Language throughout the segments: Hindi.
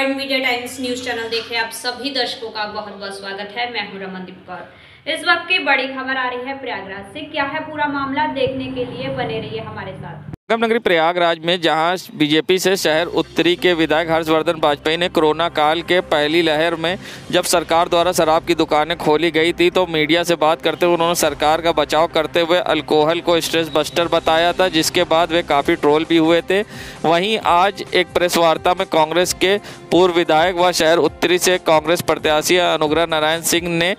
Point media times news channel देख रहे आप सभी दर्शकों का बहुत बहुत स्वागत है। मैं हूं रमनदीप कौर। इस वक्त की बड़ी खबर आ रही है प्रयागराज से। क्या है पूरा मामला, देखने के लिए बने रहिए हमारे साथ। संगम नगरी प्रयागराज में जहां बीजेपी से शहर उत्तरी के विधायक हर्षवर्धन वाजपेयी ने कोरोना काल के पहली लहर में जब सरकार द्वारा शराब की दुकानें खोली गई थी तो मीडिया से बात करते हुए उन्होंने सरकार का बचाव करते हुए अल्कोहल को स्ट्रेस बस्टर बताया था, जिसके बाद वे काफ़ी ट्रोल भी हुए थे। वहीं आज एक प्रेस वार्ता में कांग्रेस के पूर्व विधायक व शहर उत्तरी से कांग्रेस प्रत्याशी अनुग्रह नारायण सिंह ने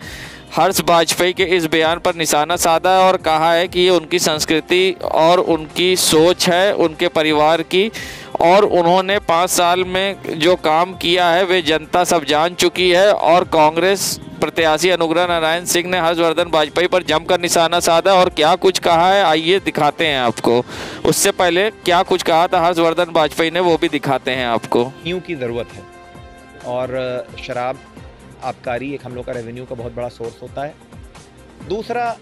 हर्ष वाजपेयी के इस बयान पर निशाना साधा और कहा है कि ये उनकी संस्कृति और उनकी सोच है, उनके परिवार की, और उन्होंने 5 साल में जो काम किया है वे जनता सब जान चुकी है। और कांग्रेस प्रत्याशी अनुग्रह नारायण सिंह ने हर्षवर्धन वाजपेयी पर जमकर निशाना साधा और क्या कुछ कहा है आइए दिखाते हैं आपको। उससे पहले क्या कुछ कहा था हर्षवर्धन वाजपेयी ने वो भी दिखाते हैं आपको। न्यू की ज़रूरत है और शराब आबकारी एक हम लोग का रेवेन्यू का बहुत बड़ा सोर्स होता है। दूसरा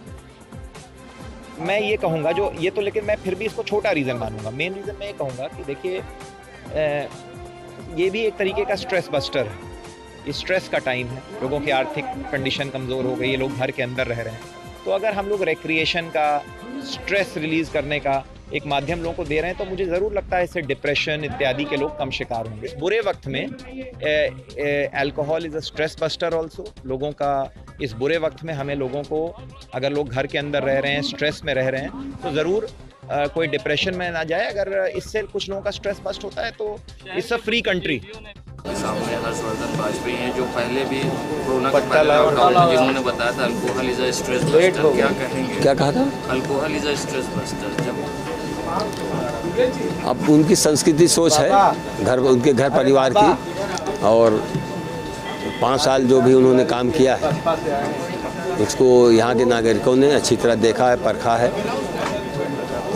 मैं ये कहूँगा जो ये तो, लेकिन मैं फिर भी इसको छोटा रीज़न मानूंगा। मेन रीज़न मैं ये कहूँगा कि देखिए ये भी एक तरीके का स्ट्रेस बस्टर है। ये स्ट्रेस का टाइम है, लोगों की आर्थिक कंडीशन कमज़ोर हो गई है, लोग घर के अंदर रह रहे हैं, तो अगर हम लोग रिक्रिएशन का, स्ट्रेस रिलीज़ करने का एक माध्यम लोगों को दे रहे हैं तो मुझे ज़रूर लगता है इससे डिप्रेशन इत्यादि के लोग कम शिकार होंगे। बुरे वक्त में alcohol is a stress buster also. लोगों का इस बुरे वक्त में हमें लोगों को, अगर लोग घर के अंदर रह रहे हैं, स्ट्रेस में रह रहे हैं, तो ज़रूर कोई डिप्रेशन में ना जाए। अगर इससे कुछ लोगों का स्ट्रेस बस्ट होता है तो इट्स अ फ्री कंट्री। सामने हर्षवर्धन वाजपेयी हैं जो पहले भी कोरोना के पहले लॉकडाउन में जिन्होंने बताया था alcohol is a stress buster. क्या कहेंगे? क्या कहा था? Alcohol is a stress buster. जब अब उनकी संस्कृति सोच है उनके घर परिवार की, और 5 साल जो भी उन्होंने काम किया है उसको यहाँ के नागरिकों ने अच्छी तरह देखा है, परखा है।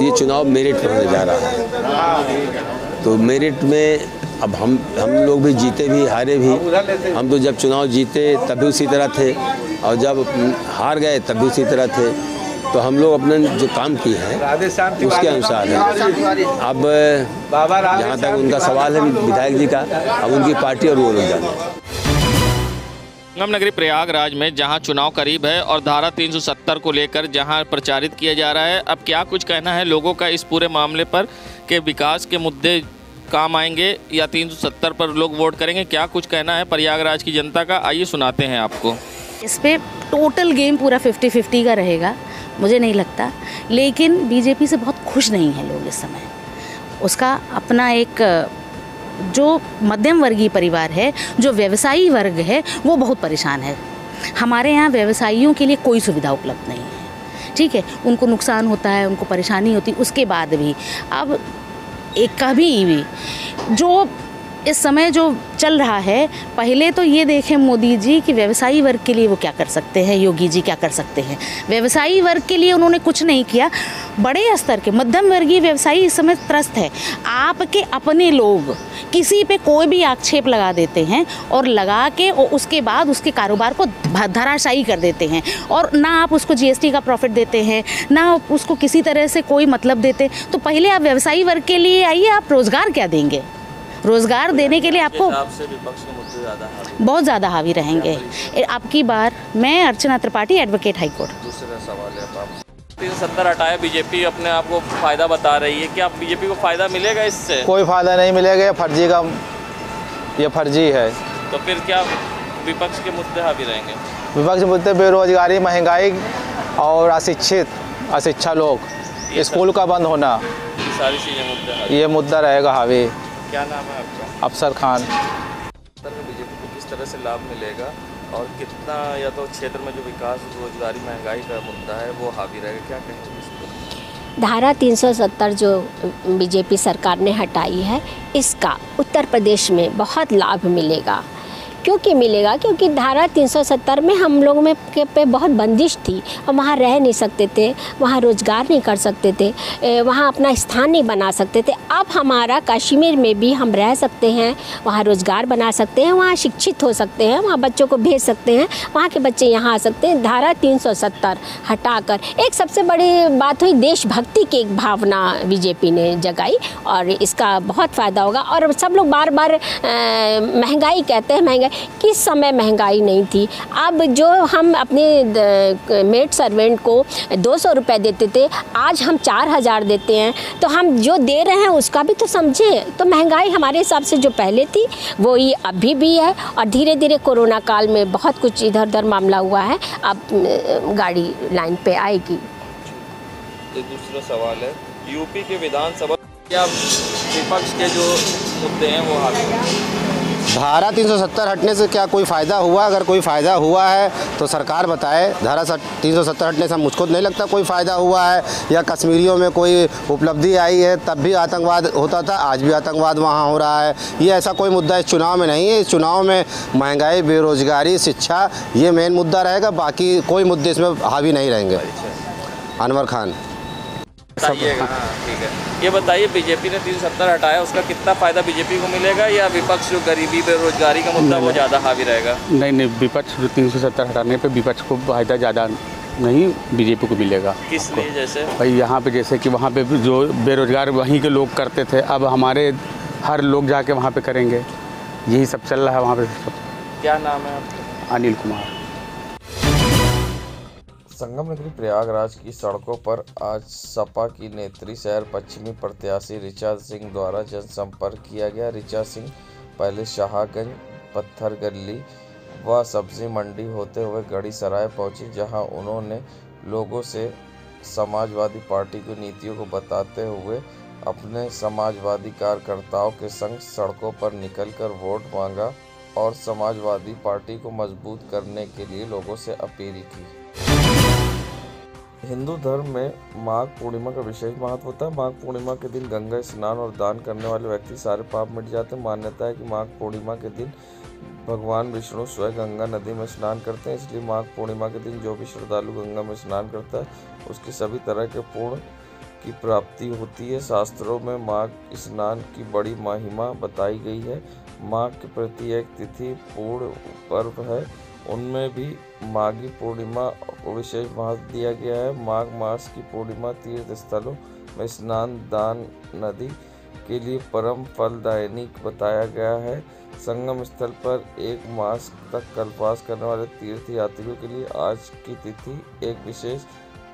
ये चुनाव मेरिट पर होने जा रहा है, तो मेरिट में अब हम लोग भी जीते भी हारे भी। हम तो जब चुनाव जीते तब भी उसी तरह थे और जब हार गए तब भी उसी तरह थे। तो हम लोग अपने जो काम किए हैं उसके अनुसार है। अब जहाँ तक उनका सवाल है विधायक जी का, अब उनकी पार्टी और वो लोग जाने। संगम नगरी प्रयागराज में जहां चुनाव करीब है और धारा 370 को लेकर जहां प्रचारित किया जा रहा है, अब क्या कुछ कहना है लोगों का इस पूरे मामले पर कि विकास के मुद्दे काम आएंगे या 370 पर लोग वोट करेंगे? क्या कुछ कहना है प्रयागराज की जनता का, आइए सुनाते हैं आपको। इस पे टोटल गेम पूरा 50-50 का रहेगा मुझे नहीं लगता, लेकिन बीजेपी से बहुत खुश नहीं है लोग इस समय। उसका अपना एक जो मध्यम वर्गीय परिवार है, जो व्यवसायी वर्ग है, वो बहुत परेशान है। हमारे यहाँ व्यवसायियों के लिए कोई सुविधा उपलब्ध नहीं है, ठीक है। उनको नुकसान होता है, उनको परेशानी होती, उसके बाद भी अब एक कभी भी जो इस समय जो चल रहा है, पहले तो ये देखें मोदी जी कि व्यवसायी वर्ग के लिए वो क्या कर सकते हैं, योगी जी क्या कर सकते हैं। व्यवसायी वर्ग के लिए उन्होंने कुछ नहीं किया। बड़े स्तर के मध्यम वर्गीय व्यवसायी इस समय त्रस्त है। आपके अपने लोग किसी पे कोई भी आक्षेप लगा देते हैं और लगा के उसके बाद उसके कारोबार को धराशायी कर देते हैं, और ना आप उसको जीएसटी का प्रॉफिट देते हैं, ना उसको किसी तरह से कोई मतलब देते। तो पहले आप व्यवसायी वर्ग के लिए आइए, आप रोज़गार क्या देंगे? रोज़गार देने के लिए आपको से विपक्ष के मुद्दे बहुत ज़्यादा हावी रहेंगे। आपकी बार मैं अर्चना त्रिपाठी, एडवोकेट हाई कोर्ट। दूसरा सवाल है, 370 हटाया, बीजेपी अपने आप को फ़ायदा बता रही है। क्या बीजेपी को फ़ायदा मिलेगा इससे? कोई फ़ायदा नहीं मिलेगा, ये फर्जी है। तो फिर क्या विपक्ष के मुद्दे हावी रहेंगे? विपक्ष के मुद्दे बेरोजगारी, महंगाई और अशिक्षा लोग, स्कूल का बंद होना, सारी चीज़ें मुद्दे, ये मुद्दा रहेगा हावी। क्या नाम है आपका? अफसर खान। बीजेपी को किस तरह से लाभ मिलेगा और कितना, या तो क्षेत्र में जो विकास, रोजगारी, महंगाई का मुद्दा है वो हावी रहेगा, क्या कहेंगे इस पर? धारा 370 जो बीजेपी सरकार ने हटाई है, इसका उत्तर प्रदेश में बहुत लाभ मिलेगा, क्योंकि मिलेगा, क्योंकि धारा 370 में हम लोगों में पे बहुत बंदिश थी। हम वहाँ रह नहीं सकते थे, वहाँ रोज़गार नहीं कर सकते थे, वहाँ अपना स्थान नहीं बना सकते थे। अब हमारा कश्मीर में भी हम रह सकते हैं, वहाँ रोज़गार बना सकते हैं, वहाँ शिक्षित हो सकते हैं, वहाँ बच्चों को भेज सकते हैं, वहाँ के बच्चे यहाँ आ सकते हैं। धारा 370 हटाकर एक सबसे बड़ी बात हुई, देशभक्ति की एक भावना बीजेपी ने जगाई और इसका बहुत फ़ायदा होगा। और सब लोग बार बार महंगाई कहते हैं, महंगाई किस समय महंगाई नहीं थी। अब जो हम अपने मेड सर्वेंट को 200 रुपये देते थे, आज हम 4000 देते हैं, तो हम जो दे रहे हैं उसका भी तो समझे। तो महंगाई हमारे हिसाब से जो पहले थी वो ही अभी भी है, और धीरे धीरे कोरोना काल में बहुत कुछ इधर उधर मामला हुआ है, अब गाड़ी लाइन पे आएगी। दूसरा सवाल है, यूपी के विधानसभा क्या विपक्ष के जो मुद्दे हैं वो हावी हैं? धारा 370 हटने से क्या कोई फ़ायदा हुआ? अगर कोई फ़ायदा हुआ है तो सरकार बताए। धारा 370 हटने से मुझको नहीं लगता कोई फ़ायदा हुआ है, या कश्मीरियों में कोई उपलब्धि आई है। तब भी आतंकवाद होता था, आज भी आतंकवाद वहाँ हो रहा है। ये ऐसा कोई मुद्दा इस चुनाव में नहीं है। इस चुनाव में महंगाई, बेरोजगारी, शिक्षा, ये मेन मुद्दा रहेगा। बाकी कोई मुद्दे इसमें हावी नहीं रहेंगे। अनवर खान। बताइएगा। ठीक है, ये बताइए, बीजेपी ने 370 हटाया, उसका कितना फ़ायदा बीजेपी को मिलेगा, या विपक्ष जो गरीबी बेरोजगारी का मुद्दा वो ज़्यादा हावी रहेगा? नहीं, विपक्ष 370 हटाने पे विपक्ष को फ़ायदा ज़्यादा नहीं बीजेपी को मिलेगा। किस लिए? जैसे भाई यहाँ पे जैसे कि वहाँ पे जो बेरोजगार वहीं के लोग करते थे, अब हमारे हर लोग जाके वहाँ पे करेंगे। यही सब चल रहा है वहाँ पे। क्या नाम है आपका? अनिल कुमार। संगम नगरी प्रयागराज की सड़कों पर आज सपा की नेत्री शहर पश्चिमी प्रत्याशी ऋचा सिंह द्वारा जनसंपर्क किया गया। ऋचा सिंह पहले शाहगंज, पत्थर गली व सब्जी मंडी होते हुए गढ़ी सराय पहुंची, जहां उन्होंने लोगों से समाजवादी पार्टी की नीतियों को बताते हुए अपने समाजवादी कार्यकर्ताओं के संग सड़कों पर निकलकर वोट मांगा और समाजवादी पार्टी को मजबूत करने के लिए लोगों से अपील की। हिंदू धर्म में माघ पूर्णिमा का विशेष महत्व होता है। माघ पूर्णिमा के दिन गंगा स्नान और दान करने वाले व्यक्ति सारे पाप मिट जाते हैं। मान्यता है कि माघ पूर्णिमा के दिन भगवान विष्णु स्वयं गंगा नदी में स्नान करते हैं, इसलिए माघ पूर्णिमा के दिन जो भी श्रद्धालु गंगा में स्नान करता है उसकी सभी तरह के पुण्य की प्राप्ति होती है। शास्त्रों में माघ स्नान की बड़ी महिमा बताई गई है। माघ के प्रति एक तिथि पूर्ण पर्व है, उनमें भी माघी पूर्णिमा को विशेष महत्व दिया गया है। माघ मास की पूर्णिमा तीर्थ स्थलों में स्नान दान नदी के लिए परम फलदायिनी बताया गया है। संगम स्थल पर एक मास तक कल्पवास करने वाले तीर्थ यात्रियों के लिए आज की तिथि एक विशेष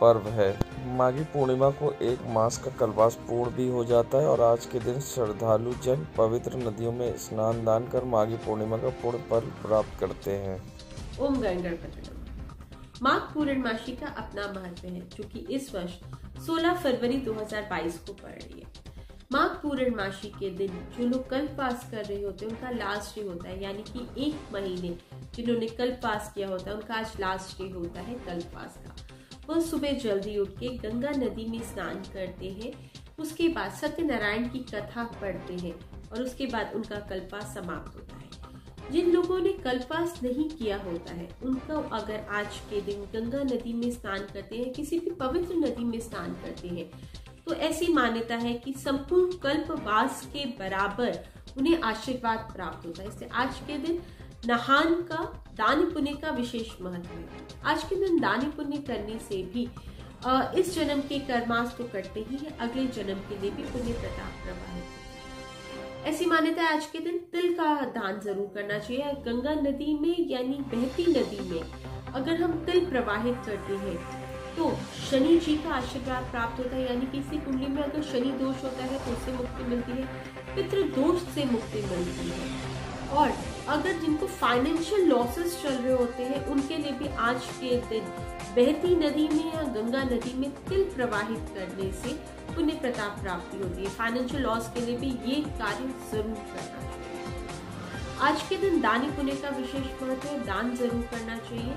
पर्व है। माघी पूर्णिमा को एक मास का कल्पवास पूर्ण भी हो जाता है और आज के दिन श्रद्धालु जन पवित्र नदियों में स्नान दान कर माघी पूर्णिमा का पूर्ण फल प्राप्त करते हैं। ओम गणपति। माघ पूर्णमासी का अपना महत्व है, जो कि इस वर्ष 16 फरवरी 2022 को पड़ रही है। माघ पूर्णमासी के दिन जो लोग कल्पवास कर रहे होते हैं उनका लास्ट डे होता है, यानी कि एक महीने जिन्होंने कल्पवास किया होता है उनका आज लास्ट डे होता है कल्पवास का। वह सुबह जल्दी उठ के गंगा नदी में स्नान करते हैं, उसके बाद सत्यनारायण की कथा पढ़ते हैं और उसके बाद उनका कल्पवास समाप्त होता है। जिन लोगों ने कल्पवास नहीं किया होता है उनको अगर आज के दिन गंगा नदी में स्नान करते हैं, किसी भी पवित्र नदी में स्नान करते हैं, तो ऐसी मान्यता है कि संपूर्ण कल्पवास के बराबर उन्हें आशीर्वाद प्राप्त होता है। इससे आज के दिन नहान का दान पुण्य का विशेष महत्व है। आज के दिन दान पुण्य करने से भी इस जन्म के कर्मास तो कटते ही है, अगले जन्म के लिए भी पुण्य प्रताप प्रवाहित। ऐसी मान्यता है आज के दिन तिल का दान जरूर करना चाहिए। गंगा नदी में यानी बहती नदी में अगर हम तिल प्रवाहित करते हैं तो शनि जी का आशीर्वाद प्राप्त होता है, यानी किसी कुंडली में अगर शनि दोष होता है तो उससे मुक्ति मिलती है, पितृ दोष से मुक्ति मिलती है। और अगर जिनको फाइनेंशियल लॉसेस चल रहे होते हैं उनके लिए भी आज के दिन बहती नदी में या गंगा नदी में तिल प्रवाहित करने से पुण्य प्रताप प्राप्ति होती है। फाइनेंशियल लॉस के लिए भी ये कार्य जरूर करना चाहिए। आज के दिन दानी पुण्य का विशेष महत्व है, दान जरूर करना चाहिए,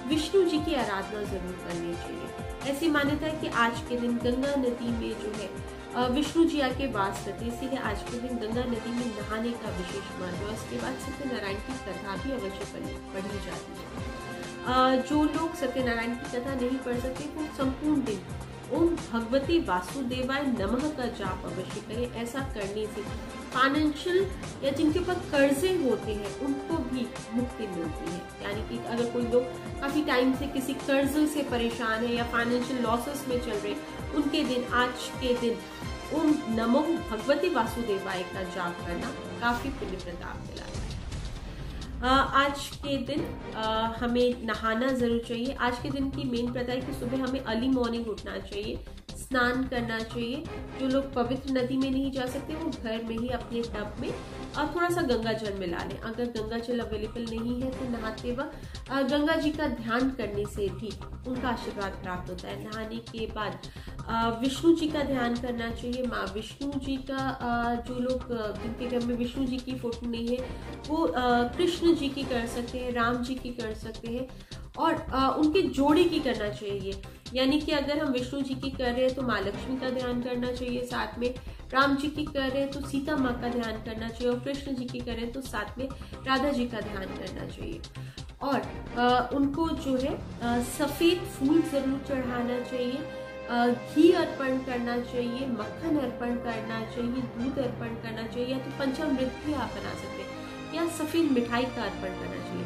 विष्णु जी की आराधना जरूर करनी चाहिए। ऐसी मान्यता है कि आज के दिन गंगा नदी में जो है विष्णु जी आके वास करते, इसीलिए आज के दिन गंगा नदी में नहाने का विशेष महत्व है। उसके बाद सत्यनारायण की कथा भी अवश्य पढ़ी जाती है। जो लोग सत्यनारायण की कथा नहीं पढ़ सकते वो संपूर्ण दिन ओम भगवती वासुदेवाय नमः का जाप अवश्य करें। ऐसा करने से फाइनेंशियल या जिनके ऊपर कर्जे होते हैं उनको भी मुक्ति मिलती है। यानी कि अगर कोई लोग काफ़ी टाइम से किसी कर्ज से परेशान है या फाइनेंशियल लॉसेस में चल रहे, उनके दिन आज के दिन ओम नमो भगवती वासुदेवाय का जाप करना काफ़ी पुण्य प्रताप दिलाता है। आज के दिन हमें नहाना ज़रूर चाहिए। आज के दिन की मेन प्रथा है कि सुबह हमें अर्ली मॉर्निंग उठना चाहिए, स्नान करना चाहिए। जो लोग पवित्र नदी में नहीं जा सकते वो घर में ही अपने टब में थोड़ा सा गंगा जल मिला लें। अगर गंगा जल अवेलेबल नहीं है तो नहाते वक्त गंगा जी का ध्यान करने से भी उनका आशीर्वाद प्राप्त होता है। नहाने के बाद विष्णु जी का ध्यान करना चाहिए। माँ विष्णु जी का जो लोग जिनके घर में विष्णु जी की फोटो नहीं है वो कृष्ण जी की कर सकते हैं, राम जी की कर सकते हैं और उनकी जोड़ी की करना चाहिए। यानी कि अगर हम विष्णु जी की कर रहे हैं तो माँ लक्ष्मी का ध्यान करना चाहिए, साथ में राम जी की कर रहे हैं तो सीता माँ का ध्यान करना चाहिए और कृष्ण जी की कर रहे हैं तो साथ में राधा जी का ध्यान करना चाहिए। और उनको जो है सफ़ेद फूल ज़रूर चढ़ाना चाहिए, घी अर्पण करना चाहिए, मक्खन अर्पण करना चाहिए, दूध अर्पण करना चाहिए, या तो पंचामृत भी आप बना सकते हैं, या सफ़ेद मिठाई का अर्पण करना चाहिए।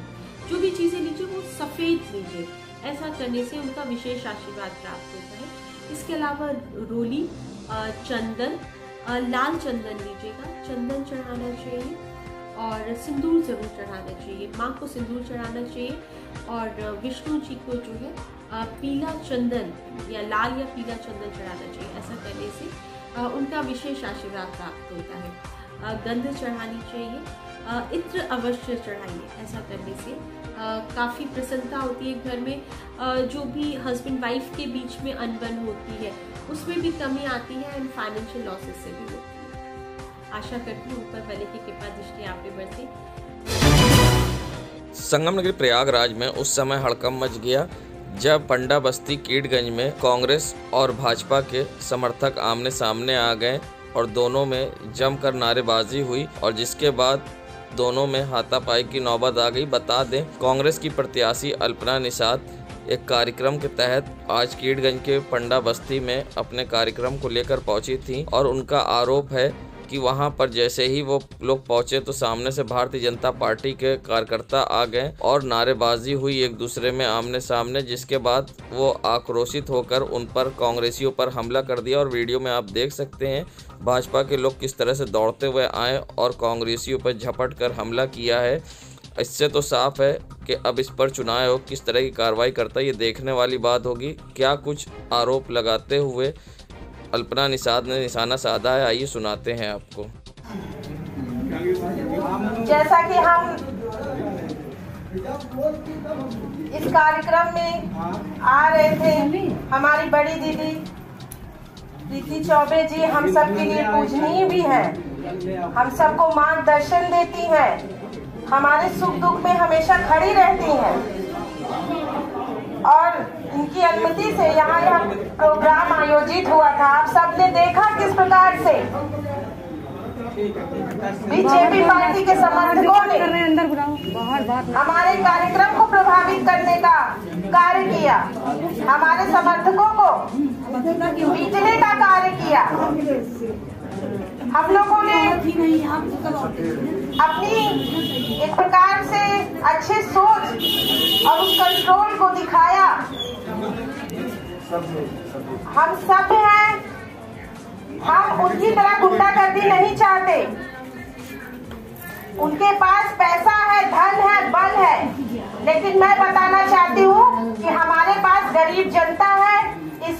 जो भी चीज़ें लीजिए वो सफ़ेद लीजिए। ऐसा करने से उनका विशेष आशीर्वाद प्राप्त होता है। इसके अलावा रोली, चंदन, लाल चंदन लीजिएगा, चंदन चढ़ाना चाहिए और सिंदूर ज़रूर चढ़ाना चाहिए। माँ को सिंदूर चढ़ाना चाहिए और विष्णु जी को जो है पीला चंदन या लाल या पीला चंदन चढ़ाना चाहिए। ऐसा करने से उनका विशेष आशीर्वाद प्राप्त होता है। गंध चढ़ानी चाहिए, इत्र अवश्य चढ़ाइए। ऐसा करने से काफ़ी प्रसन्नता होती है घर में। जो भी हस्बैंड वाइफ के बीच में अनबन होती है उसमें भी कमी आती है एंड फाइनेंशियल लॉसेस से भी होती है। आशा करती हूँ ऊपर वाले की कृपा दृष्टि आप पे बरसे। संगम नगरी प्रयागराज में उस समय हड़कंप मच गया जब पंडा बस्ती कीटगंज में कांग्रेस और भाजपा के समर्थक आमने सामने आ गए और दोनों में जमकर नारेबाजी हुई और जिसके बाद दोनों में हाथापाई की नौबत आ गई। बता दें कांग्रेस की प्रत्याशी अल्पना निषाद एक कार्यक्रम के तहत आज कीटगंज के पंडा बस्ती में अपने कार्यक्रम को लेकर पहुंची थी और उनका आरोप है कि वहां पर जैसे ही वो लोग पहुंचे तो सामने से भारतीय जनता पार्टी के कार्यकर्ता आ गए और नारेबाजी हुई एक दूसरे में आमने सामने, जिसके बाद वो आक्रोशित होकर उन पर कांग्रेसियों पर हमला कर दिया। और वीडियो में आप देख सकते हैं भाजपा के लोग किस तरह से दौड़ते हुए आए और कांग्रेसियों पर झपट कर हमला किया है। इससे तो साफ है कि अब इस पर चुनाव आयोग किस तरह की कार्रवाई करता है ये देखने वाली बात होगी। क्या कुछ आरोप लगाते हुए अल्पना निषाद ने निशाना साधा है, आइए सुनाते हैं आपको। जैसा कि हम इस कार्यक्रम में आ रहे थे, हमारी बड़ी दीदी प्रीति चौबे जी हम सब के लिए पूजनीय भी हैं, हम सबको मार्गदर्शन देती हैं, हमारे सुख दुख में हमेशा खड़ी रहती हैं और इनकी अनुमति से यहाँ यह प्रोग्राम आयोजित हुआ था। आप सबने देखा किस प्रकार से बीजेपी पार्टी के समर्थकों ने हमारे कार्यक्रम को प्रभावित करने का कार्य किया, हमारे समर्थकों को पीटने का कार्य किया। हम लोगों ने अपनी एक प्रकार से अच्छी सोच और उस कंट्रोल को दिखाया। हम सब हैं, हम उनकी तरह गुंडागर्दी नहीं चाहते। उनके पास पैसा है, धन है, बल है, लेकिन मैं बताना चाहती हूँ कि हमारे पास गरीब जनता है। इस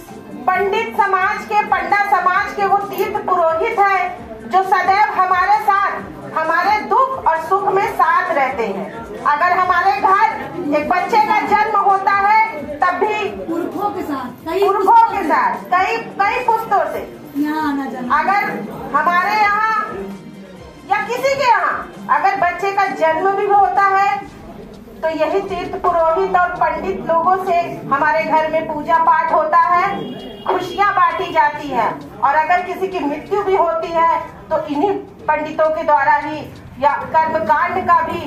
पंडित समाज के, पंडा समाज के वो तीर्थ पुरोहित है जो सदैव हमारे साथ, हमारे दुख और सुख में साथ रहते हैं। अगर हमारे घर एक बच्चे का जन्म होता है तब भी पुरखों के साथ कई पुस्तों से अगर हमारे यहाँ या किसी के यहाँ अगर बच्चे का जन्म भी होता है तो यही तीर्थ पुरोहित और पंडित लोगों से हमारे घर में पूजा पाठ होता है। खुशियां बांटी जाती है, और अगर किसी की मृत्यु भी होती है तो इन्हीं पंडितों के द्वारा ही या कर्मकांड का भी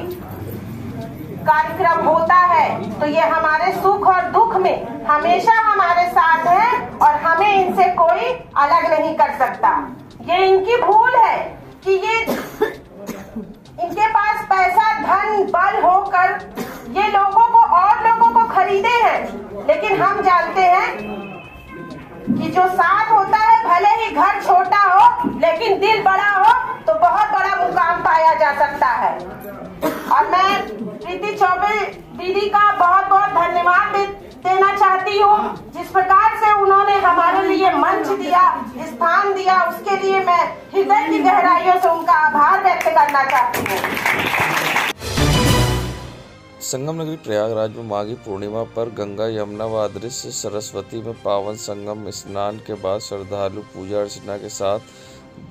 कार्यक्रम होता है। तो ये हमारे सुख और दुख में हमेशा हमारे साथ हैं और हमें इनसे कोई अलग नहीं कर सकता। ये इनकी भूल है कि ये इनके पास पैसा धन बल होकर ये लोगों को और लोगों को खरीदे हैं, लेकिन हम जानते हैं कि जो साथ होता है, भले ही घर छोटा हो लेकिन दिल बड़ा हो तो बहुत बड़ा मुकाम पाया जा सकता है। और मैं प्रीति चौबे दीदी का बहुत बहुत धन्यवाद देना चाहती हूँ, जिस प्रकार से उन्होंने हमारे लिए मंच दिया, स्थान दिया, उसके लिए मैं हृदय की गहराइयों से उनका आभार व्यक्त करना चाहती हूँ। संगम नगरी प्रयागराज में माघी पूर्णिमा पर गंगा, यमुना व अदृश्य सरस्वती में पावन संगम स्नान के बाद श्रद्धालु पूजा अर्चना के साथ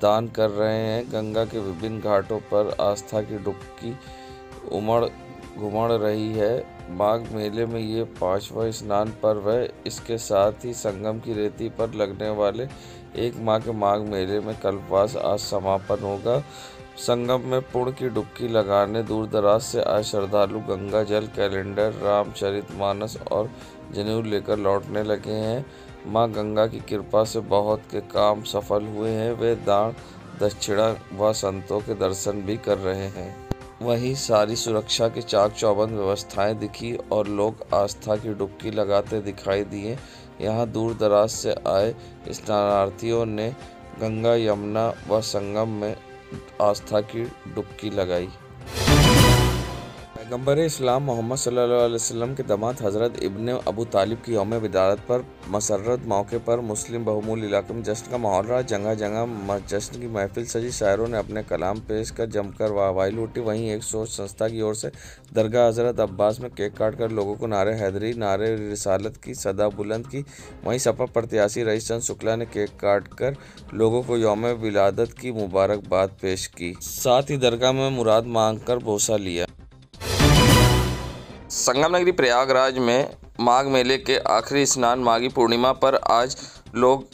दान कर रहे हैं। गंगा के विभिन्न घाटों पर आस्था की डुबकी घुमड़ रही है। माघ मेले में ये 5वां स्नान पर्व है। इसके साथ ही संगम की रेती पर लगने वाले एक माह के माघ मेले में कल्पवास आज समापन होगा। संगम में पुण्य की डुबकी लगाने दूर दराज से आए श्रद्धालु गंगा जल, कैलेंडर, रामचरितमानस और जनेऊ लेकर लौटने लगे हैं। मां गंगा की कृपा से बहुत के काम सफल हुए हैं। वे दान, दक्षिणा व संतों के दर्शन भी कर रहे हैं। वहीं सारी सुरक्षा की चाक चौबंद व्यवस्थाएं दिखी और लोग आस्था की डुबकी लगाते दिखाई दिए। यहां दूर दराज से आए स्नानार्थियों ने गंगा, यमुना व संगम में आस्था की डुबकी लगाई। पैगंबर इस्लाम मोहम्मद सल्लल्लाहु अलैहि वसल्लम के दामाद हज़रत इब्ने अबू तालिब की यौम विलादत पर मसर्रत मौके पर मुस्लिम बहुमूल इलाके में जश्न का माहौल रहा। जगह जगह जश्न की महफिल सजी, शायरों ने अपने कलाम पेश कर जमकर वाहवाही लूटी। वहीं एक सोच संस्था की ओर से दरगाह हज़रत अब्बास में केक काट कर लोगों को नारे हैदरी, नारे रिसालत की सदा बुलंद की। वहीं सपा प्रत्याशी रईस चंद शुक्ला ने केक काट कर लोगों को यौम विलादत की मुबारकबाद पेश की। साथ ही दरगाह में मुराद मांग कर बोसा लिया। संगम नगरी प्रयागराज में माघ मेले के आखिरी स्नान माघी पूर्णिमा पर आज लोग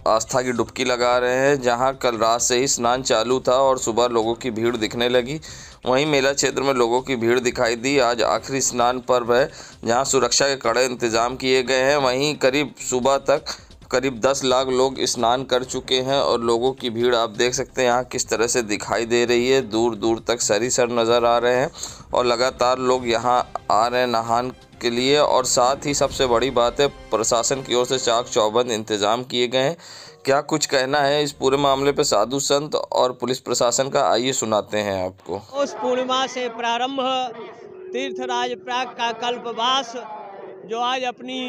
आस्था की डुबकी लगा रहे हैं। जहां कल रात से ही स्नान चालू था और सुबह लोगों की भीड़ दिखने लगी। वहीं मेला क्षेत्र में लोगों की भीड़ दिखाई दी। आज आखिरी स्नान पर्व है, जहां सुरक्षा के कड़े इंतजाम किए गए हैं। वहीं करीब सुबह तक करीब 10 लाख लोग स्नान कर चुके हैं और लोगों की भीड़ आप देख सकते हैं यहाँ किस तरह से दिखाई दे रही है। दूर दूर तक सर नज़र आ रहे हैं और लगातार लोग यहाँ आ रहे हैं नहान के लिए। और साथ ही सबसे बड़ी बात है, प्रशासन की ओर से चाक चौबंद इंतजाम किए गए हैं। क्या कुछ कहना है इस पूरे मामले पे साधु संत और पुलिस प्रशासन का, आइए सुनाते हैं आपको। उस पूर्णिमा से प्रारंभ तीर्थराज प्रयाग का कल्पवास जो आज अपनी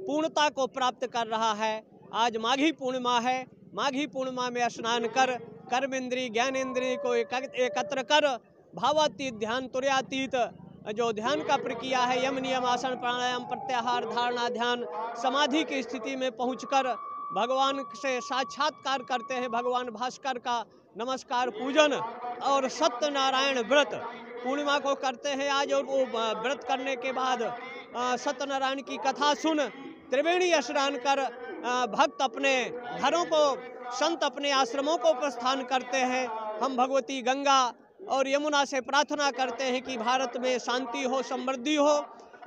पूर्णता को प्राप्त कर रहा है। आज माघी पूर्णिमा है। माघी पूर्णिमा में स्नान कर कर्म इंद्रिय ज्ञान इंद्रिय को एकत्र कर भावातीत ध्यान तुर्यातीत जो ध्यान का प्रक्रिया है, यम नियम आसन प्राणायाम प्रत्याहार धारणा ध्यान समाधि की स्थिति में पहुंचकर भगवान से साक्षात्कार करते हैं। भगवान भास्कर का नमस्कार पूजन और सत्यनारायण व्रत पूर्णिमा को करते हैं आज। और वो व्रत करने के बाद सत्यनारायण की कथा सुन त्रिवेणी स्नान कर भक्त अपने घरों को, संत अपने आश्रमों को प्रस्थान करते हैं। हम भगवती गंगा और यमुना से प्रार्थना करते हैं कि भारत में शांति हो, समृद्धि हो,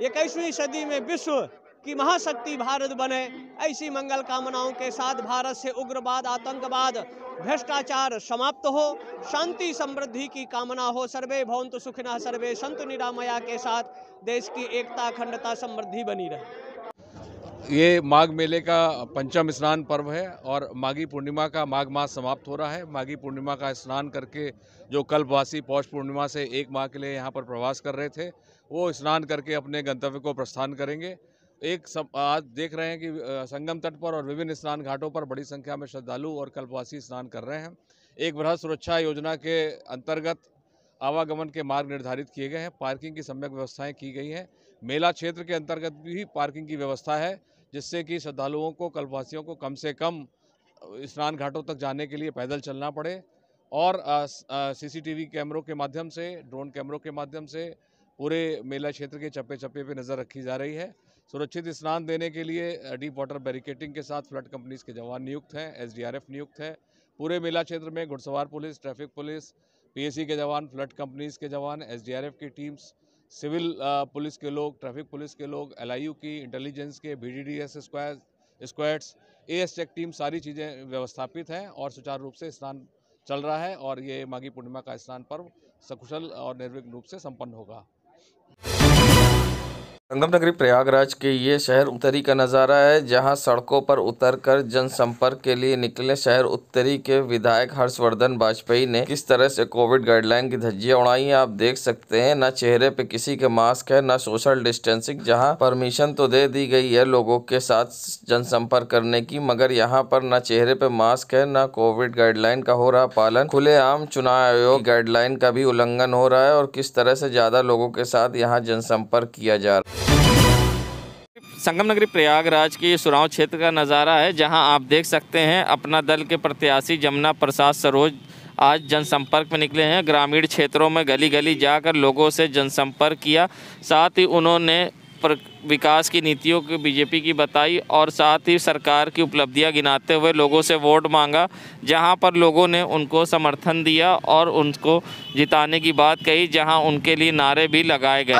21वीं सदी में विश्व की महाशक्ति भारत बने। ऐसी मंगल कामनाओं के साथ भारत से उग्रवाद, आतंकवाद, भ्रष्टाचार समाप्त हो, शांति समृद्धि की कामना हो। सर्वे भवन्तु सुखिनः, सर्वे सन्तु निरामया के साथ देश की एकता, अखंडता, समृद्धि बनी रहे। ये माघ मेले का पंचम स्नान पर्व है और माघी पूर्णिमा का माघ मास समाप्त हो रहा है। माघी पूर्णिमा का स्नान करके जो कल्पवासी पौष पूर्णिमा से 1 माह के लिए यहाँ पर प्रवास कर रहे थे, वो स्नान करके अपने गंतव्य को प्रस्थान करेंगे। आज देख रहे हैं कि संगम तट पर और विभिन्न स्नान घाटों पर बड़ी संख्या में श्रद्धालु और कल्पवासी स्नान कर रहे हैं। एक बृहद सुरक्षा योजना के अंतर्गत आवागमन के मार्ग निर्धारित किए गए हैं। पार्किंग की सम्यक व्यवस्थाएं की गई हैं। मेला क्षेत्र के अंतर्गत भी पार्किंग की व्यवस्था है, जिससे कि श्रद्धालुओं को, कल्पवासियों को कम से कम स्नान घाटों तक जाने के लिए पैदल चलना पड़े। और सीसीटीवी कैमरों के माध्यम से, ड्रोन कैमरों के माध्यम से पूरे मेला क्षेत्र के चप्पे चप्पे पे नज़र रखी जा रही है। सुरक्षित स्नान देने के लिए डीप वाटर बैरिकेडिंग के साथ फ्लड कंपनीज के जवान नियुक्त हैं, SDRF नियुक्त है। पूरे मेला क्षेत्र में घुड़सवार पुलिस, ट्रैफिक पुलिस, PSC के जवान, फ्लड कंपनीज के जवान, SDRF की टीम्स, सिविल पुलिस के लोग, ट्रैफिक पुलिस के लोग, LIU की, इंटेलिजेंस के, BDDS squads, AS check team, सारी चीज़ें व्यवस्थापित हैं और सुचारू रूप से स्नान चल रहा है और ये माघी पूर्णिमा का स्नान पर्व सकुशल और निर्विघ्न रूप से संपन्न होगा। संगम नगरी प्रयागराज के ये शहर उत्तरी का नज़ारा है, जहां सड़कों पर उतरकर जनसंपर्क के लिए निकले शहर उत्तरी के विधायक हर्षवर्धन बाजपेयी ने किस तरह से कोविड गाइडलाइन की धज्जियां उड़ाई हैं आप देख सकते हैं। न चेहरे पे किसी के मास्क है, न सोशल डिस्टेंसिंग। जहां परमिशन तो दे दी गई है लोगों के साथ जनसंपर्क करने की, मगर यहाँ पर न चेहरे पे मास्क है, न कोविड गाइडलाइन का हो रहा पालन। खुलेआम चुनाव आयोग गाइडलाइन का भी उल्लंघन हो रहा है और किस तरह से ज्यादा लोगों के साथ यहाँ जनसंपर्क किया जा रहा है। संगम नगरी प्रयागराज के ये सुराव क्षेत्र का नज़ारा है, जहां आप देख सकते हैं अपना दल के प्रत्याशी जमुना प्रसाद सरोज आज जनसंपर्क में निकले हैं। ग्रामीण क्षेत्रों में गली गली जाकर लोगों से जनसंपर्क किया, साथ ही उन्होंने विकास की नीतियों की बीजेपी की बताई और साथ ही सरकार की उपलब्धियां गिनाते हुए लोगों से वोट मांगा, जहां पर लोगों ने उनको समर्थन दिया और उनको जिताने की बात कही, जहां उनके लिए नारे भी लगाए गए।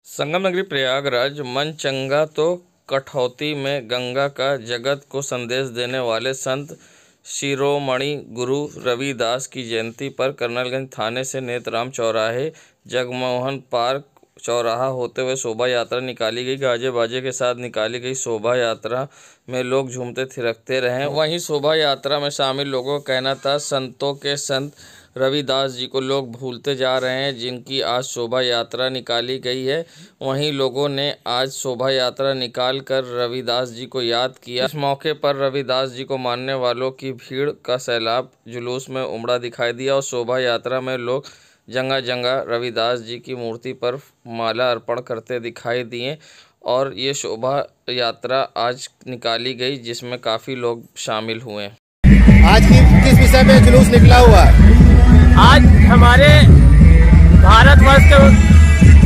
संगम नगरी प्रयागराज मन चंगा तो कठौती में गंगा का जगत को संदेश देने वाले संत शिरोमणि गुरु रविदास की जयंती पर कर्नलगंज थाने से नेतराम चौराहे जगमोहन पार्क चौराहा होते हुए शोभा यात्रा निकाली गई। गाजे बाजे के साथ निकाली गई शोभा यात्रा में लोग झूमते थिरकते रहे। वहीं शोभा यात्रा में शामिल लोगों का कहना था संतों के संत रविदास जी को लोग भूलते जा रहे हैं, जिनकी आज शोभा यात्रा निकाली गई है। वहीं लोगों ने आज शोभा यात्रा निकाल कर रविदास जी को याद किया। इस मौके पर रविदास जी को मानने वालों की भीड़ का सैलाब जुलूस में उमड़ा दिखाई दिया और शोभा यात्रा में लोग जगह जगह रविदास जी की मूर्ति पर माला अर्पण करते दिखाई दिए और ये शोभा यात्रा आज निकाली गई, जिसमें काफ़ी लोग शामिल हुए। आज किस विषय पे जुलूस निकला हुआ है? आज हमारे भारतवर्ष के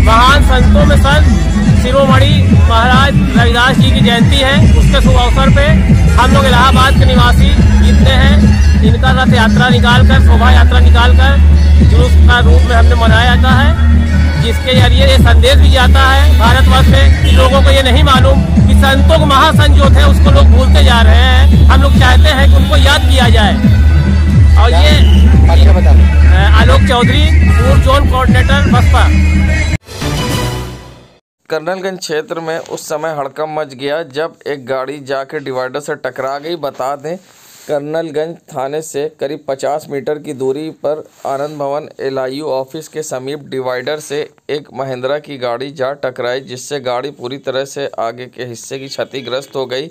महान संतों में संत शिरोमणि महाराज रविदास जी की जयंती है। उसके शुभ अवसर पे हम लोग इलाहाबाद के निवासी जितने हैं, इनका रथ यात्रा निकालकर, शोभा यात्रा निकालकर जुलूस का रूप में हमने मनाया जाता है, जिसके जरिए ये संदेश भी जाता है भारतवर्ष में कि लोगों को ये नहीं मालूम कि संतों को महासंत जो थे उसको लोग भूलते जा रहे हैं। हम लोग चाहते हैं कि उनको याद किया जाए। और ये आलोक चौधरी, पूर्व जोन कोऑर्डिनेटर बसपा। कर्नलगंज क्षेत्र में उस समय हड़कंप मच गया जब एक गाड़ी जाके डिवाइडर से टकरा गई। बता दें, कर्नलगंज थाने से करीब 50 मीटर की दूरी पर आनंद भवन LIU ऑफिस के समीप डिवाइडर से एक महिंद्रा की गाड़ी जा टकराई, जिससे गाड़ी पूरी तरह से आगे के हिस्से की क्षतिग्रस्त हो गई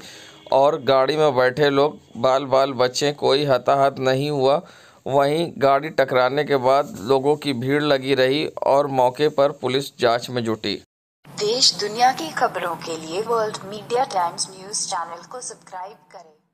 और गाड़ी में बैठे लोग बाल बचे, कोई हताहत नहीं हुआ। वहीं गाड़ी टकराने के बाद लोगों की भीड़ लगी रही और मौके पर पुलिस जांच में जुटी। देश दुनिया की खबरों के लिए world media times news channel को सब्सक्राइब करें।